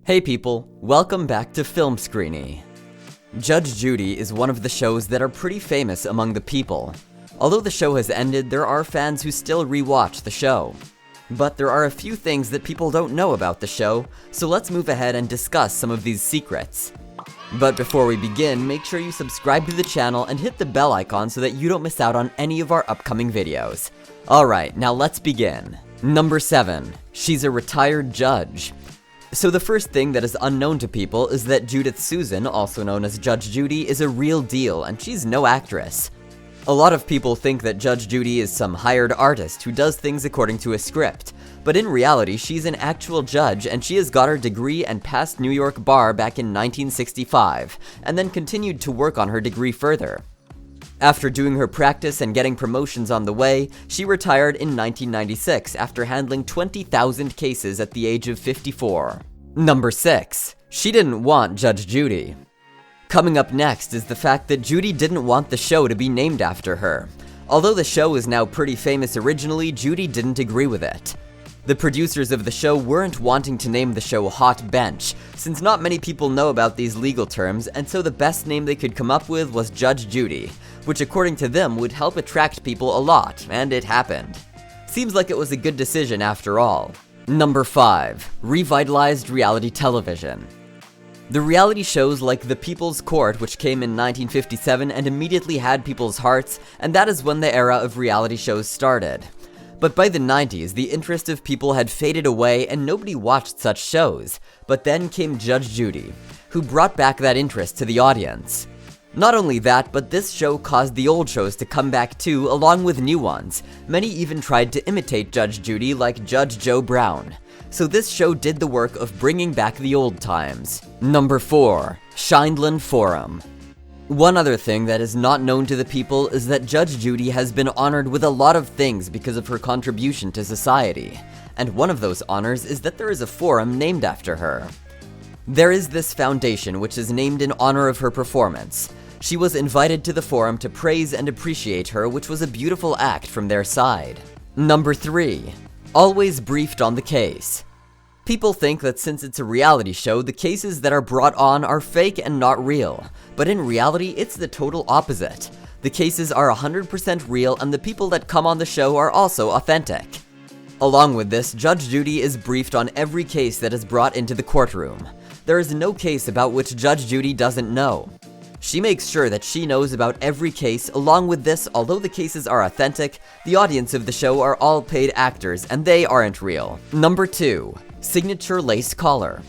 Hey people, welcome back to Film Screeny. Judge Judy is one of the shows that are pretty famous among the people. Although the show has ended, there are fans who still rewatch the show. But there are a few things that people don't know about the show, so let's move ahead and discuss some of these secrets. But before we begin, make sure you subscribe to the channel and hit the bell icon so that you don't miss out on any of our upcoming videos. Alright, now let's begin. Number 7. She's a retired judge. So the first thing that is unknown to people is that Judith Susan, also known as Judge Judy, is a real deal, and she's no actress. A lot of people think that Judge Judy is some hired artist who does things according to a script, but in reality she's an actual judge and she has got her degree and passed New York bar back in 1965, and then continued to work on her degree further. After doing her practice and getting promotions on the way, she retired in 1996 after handling 20,000 cases at the age of 54. Number 6. She didn't want Judge Judy. Coming up next is the fact that Judy didn't want the show to be named after her. Although the show is now pretty famous originally, Judy didn't agree with it. The producers of the show weren't wanting to name the show Hot Bench, since not many people know about these legal terms, and so the best name they could come up with was Judge Judy, which according to them would help attract people a lot, and it happened. Seems like it was a good decision after all. Number 5. Revitalized reality television. The reality shows like The People's Court, which came in 1957 and immediately had people's hearts, and that is when the era of reality shows started. But by the 90s, the interest of people had faded away and nobody watched such shows. But then came Judge Judy, who brought back that interest to the audience. Not only that, but this show caused the old shows to come back too, along with new ones. Many even tried to imitate Judge Judy, like Judge Joe Brown. So this show did the work of bringing back the old times. Number 4. Shineland Forum. One other thing that is not known to the people is that Judge Judy has been honored with a lot of things because of her contribution to society. And one of those honors is that there is a forum named after her. There is this foundation which is named in honor of her performance. She was invited to the forum to praise and appreciate her, which was a beautiful act from their side. Number 3. Always briefed on the case. People think that since it's a reality show, the cases that are brought on are fake and not real. But in reality, it's the total opposite. The cases are 100% real and the people that come on the show are also authentic. Along with this, Judge Judy is briefed on every case that is brought into the courtroom. There is no case about which Judge Judy doesn't know. She makes sure that she knows about every case. Along with this, although the cases are authentic, the audience of the show are all paid actors and they aren't real. Number 2. Signature lace collar.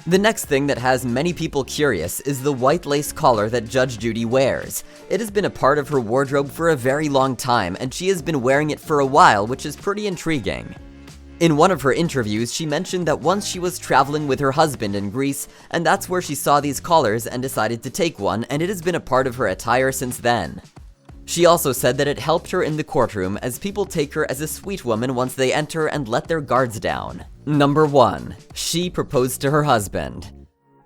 The next thing that has many people curious is the white lace collar that Judge Judy wears. It has been a part of her wardrobe for a very long time, and she has been wearing it for a while, which is pretty intriguing. In one of her interviews, she mentioned that once she was traveling with her husband in Greece, and that's where she saw these collars and decided to take one, and it has been a part of her attire since then. She also said that it helped her in the courtroom, as people take her as a sweet woman once they enter and let their guards down. Number 1. She proposed to her husband.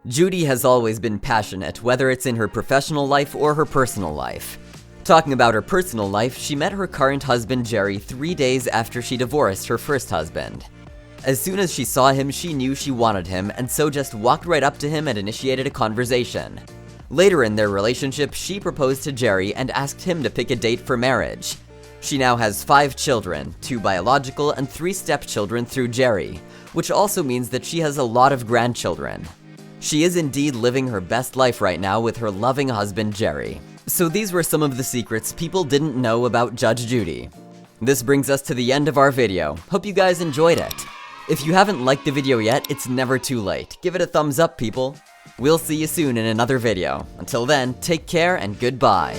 Judy has always been passionate, whether it's in her professional life or her personal life. Talking about her personal life, she met her current husband Jerry 3 days after she divorced her first husband. As soon as she saw him, she knew she wanted him, and so just walked right up to him and initiated a conversation. Later in their relationship, she proposed to Jerry and asked him to pick a date for marriage. She now has 5 children, 2 biological and 3 stepchildren through Jerry, which also means that she has a lot of grandchildren. She is indeed living her best life right now with her loving husband Jerry. So these were some of the secrets people didn't know about Judge Judy. This brings us to the end of our video. Hope you guys enjoyed it. If you haven't liked the video yet, it's never too late. Give it a thumbs up, people. We'll see you soon in another video. Until then, take care and goodbye.